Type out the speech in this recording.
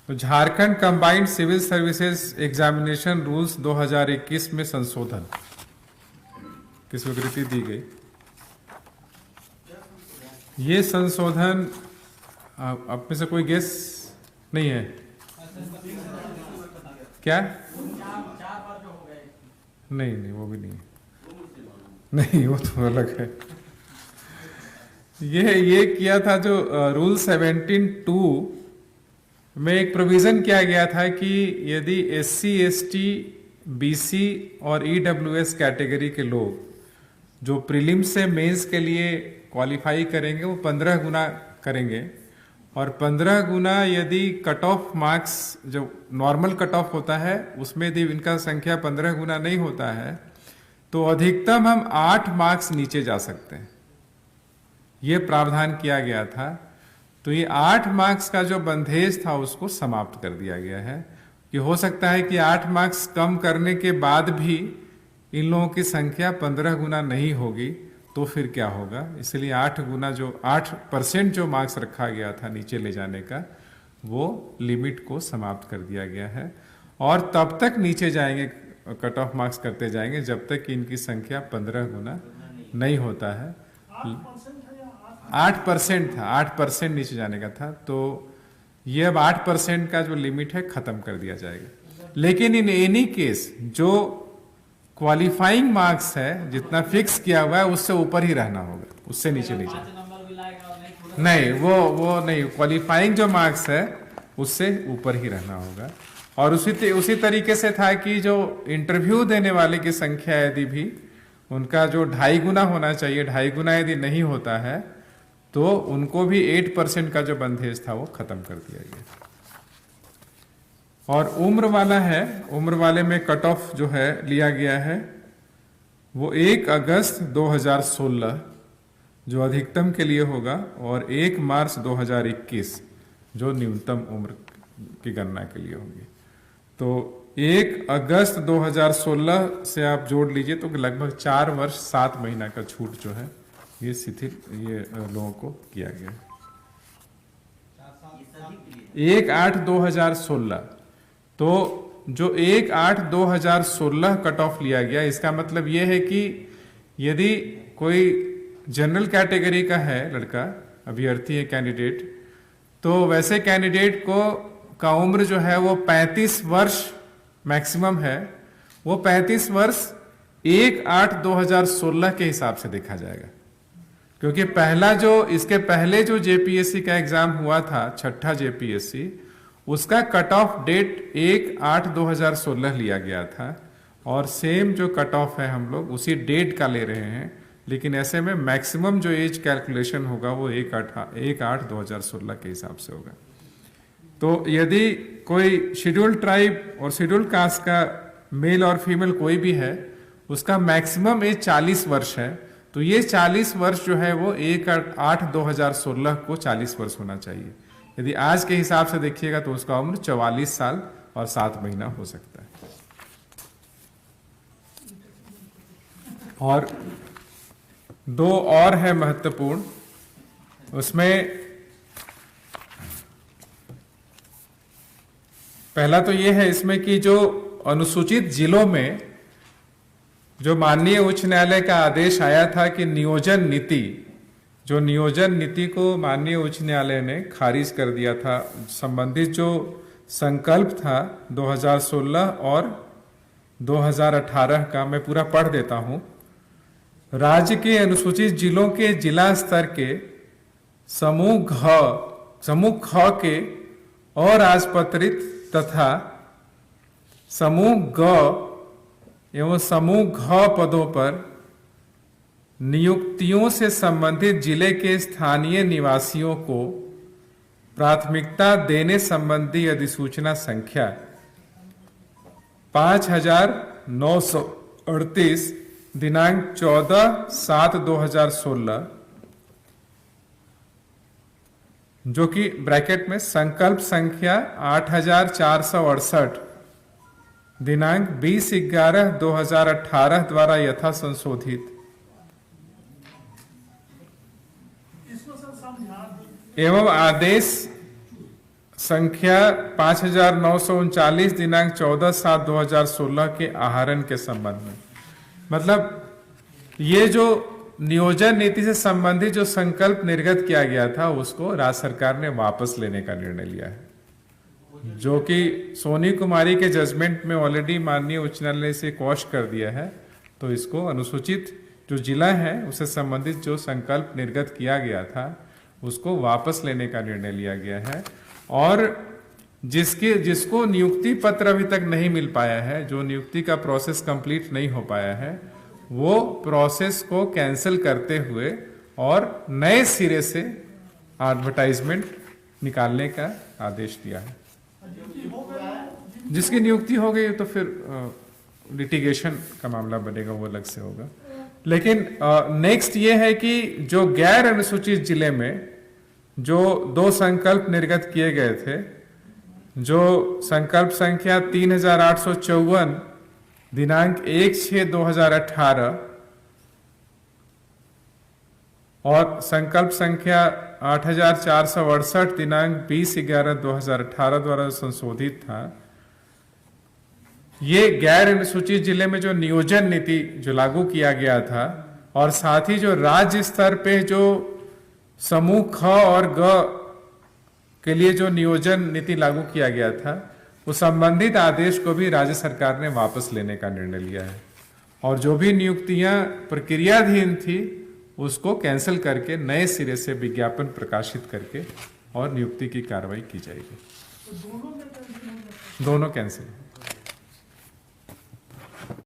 तो Jharkhand combined civil services examination rules 2021 में संशोधन की स्वीकृति दी गई। ये संशोधन आप में से कोई गेस नहीं है क्या? नहीं, वो भी नहीं है। नहीं, वो तो अलग है। ये किया था जो रूल 17(2) में एक प्रोविजन किया गया था कि यदि SC, ST, BC और EWS कैटेगरी के लोग जो प्रीलिम्स से मेंस के लिए क्वालिफाई करेंगे वो 15 गुना करेंगे, और 15 गुना यदि कट ऑफ मार्क्स जो नॉर्मल कट ऑफ होता है उसमें यदि इनका संख्या 15 गुना नहीं होता है तो अधिकतम हम 8 मार्क्स नीचे जा सकते हैं। ये प्रावधान किया गया था। तो ये 8 मार्क्स का जो बंधेज था उसको समाप्त कर दिया गया है कि हो सकता है कि 8 मार्क्स कम करने के बाद भी इन लोगों की संख्या 15 गुना नहीं होगी, तो फिर क्या होगा। इसलिए 8% जो मार्क्स रखा गया था नीचे ले जाने का, वो लिमिट को समाप्त कर दिया गया है। और तब तक नीचे जाएंगे, कट ऑफ मार्क्स करते जाएंगे जब तक कि इनकी संख्या 15 गुना नहीं होता है। 8% था, 8% नीचे जाने का था। तो ये अब 8% का जो लिमिट है खत्म कर दिया जाएगा। लेकिन इन एनी केस जो क्वालिफाइंग मार्क्स है जितना फिक्स किया हुआ है उससे ऊपर ही रहना होगा, उससे नीचे नहीं जाए। नहीं, वो नहीं, क्वालिफाइंग जो मार्क्स है उससे ऊपर ही रहना होगा। और उसी तरीके से था कि जो इंटरव्यू देने वाले की संख्या यदि भी उनका जो 2.5 गुना होना चाहिए, 2.5 गुना यदि नहीं होता है तो उनको भी 8% का जो बंधेज था वो खत्म कर दिया गया। और उम्र वाला है, उम्र वाले में कट ऑफ जो है लिया गया है वो 1 अगस्त 2016 जो अधिकतम के लिए होगा, और 1 मार्च 2021 जो न्यूनतम उम्र की गणना के लिए होगी। तो 1 अगस्त 2016 से आप जोड़ लीजिए तो लगभग 4 वर्ष 7 महीना का छूट जो है ये शिथिल ये लोगों को किया गया। 1/8/2016 तो जो 1/8/2016 कट ऑफ लिया गया, इसका मतलब ये है कि यदि कोई जनरल कैटेगरी का है लड़का, अभ्यर्थी है, कैंडिडेट, तो वैसे कैंडिडेट का उम्र जो है वो 35 वर्ष मैक्सिमम है। वो 35 वर्ष 1/8/2016 के हिसाब से देखा जाएगा, क्योंकि इसके पहले जो JPSC का एग्जाम हुआ था, 6ठा JPSC, उसका कट ऑफ डेट 1/8/2016 लिया गया था। और सेम जो कट ऑफ है हम लोग उसी डेट का ले रहे हैं, लेकिन ऐसे में मैक्सिमम जो एज कैलकुलेशन होगा वो 1/8/2016 के हिसाब से होगा। तो यदि कोई शेड्यूल ट्राइब और शेड्यूल कास्ट का मेल और फीमेल कोई भी है, उसका मैक्सिमम एज 40 वर्ष है, तो ये 40 वर्ष जो है वो 1/8/2016 को 40 वर्ष होना चाहिए। यदि आज के हिसाब से देखिएगा तो उसका उम्र 44 साल और 7 महीना हो सकता है। और 2 और है महत्वपूर्ण, उसमें पहला तो ये है इसमें कि जो अनुसूचित जिलों में जो माननीय उच्च न्यायालय का आदेश आया था कि नियोजन नीति को माननीय उच्च न्यायालय ने खारिज कर दिया था। संबंधित जो संकल्प था 2016 और 2018 का, मैं पूरा पढ़ देता हूं। राज्य के अनुसूचित जिलों के जिला स्तर के समूह ख के अराजपत्रित तथा समूह ग एवं समूह घ पदों पर नियुक्तियों से संबंधित जिले के स्थानीय निवासियों को प्राथमिकता देने संबंधी अधिसूचना संख्या 5938 दिनांक 14/7/2016, जो कि ब्रैकेट में संकल्प संख्या 8468 दिनांक 20/11/2018 द्वारा यथा संशोधित एवं आदेश संख्या 5939 दिनांक 14/7/2016 के आहरण के संबंध में। मतलब ये जो नियोजन नीति से संबंधित जो संकल्प निर्गत किया गया था उसको राज्य सरकार ने वापस लेने का निर्णय लिया है, जो कि सोनी कुमारी के जजमेंट में ऑलरेडी माननीय उच्च न्यायालय से क्वॉश कर दिया है। तो इसको अनुसूचित जो जिला है उससे संबंधित जो संकल्प निर्गत किया गया था उसको वापस लेने का निर्णय लिया गया है। और जिसको नियुक्ति पत्र अभी तक नहीं मिल पाया है, जो नियुक्ति का प्रोसेस कंप्लीट नहीं हो पाया है, वो प्रोसेस को कैंसिल करते हुए और नए सिरे से एडवर्टाइजमेंट निकालने का आदेश दिया है। जिसकी नियुक्ति हो गई तो फिर लिटिगेशन का मामला बनेगा, वो अलग से होगा। लेकिन नेक्स्ट ये है कि जो गैर अनुसूचित जिले में जो 2 संकल्प निर्गत किए गए थे, जो संकल्प संख्या 3854 दिनांक 1/6/2018 और संकल्प संख्या 8468 दिनांक 20/11/2018 द्वारा संशोधित था। ये गैर अनुसूचित जिले में जो नियोजन नीति जो लागू किया गया था और साथ ही जो राज्य स्तर पे जो समूह ख और ग के लिए जो नियोजन नीति लागू किया गया था, उस संबंधित आदेश को भी राज्य सरकार ने वापस लेने का निर्णय लिया है। और जो भी नियुक्तियां प्रक्रियाधीन थी उसको कैंसिल करके नए सिरे से विज्ञापन प्रकाशित करके और नियुक्ति की कार्रवाई की जाएगी। दोनों कैंसिल।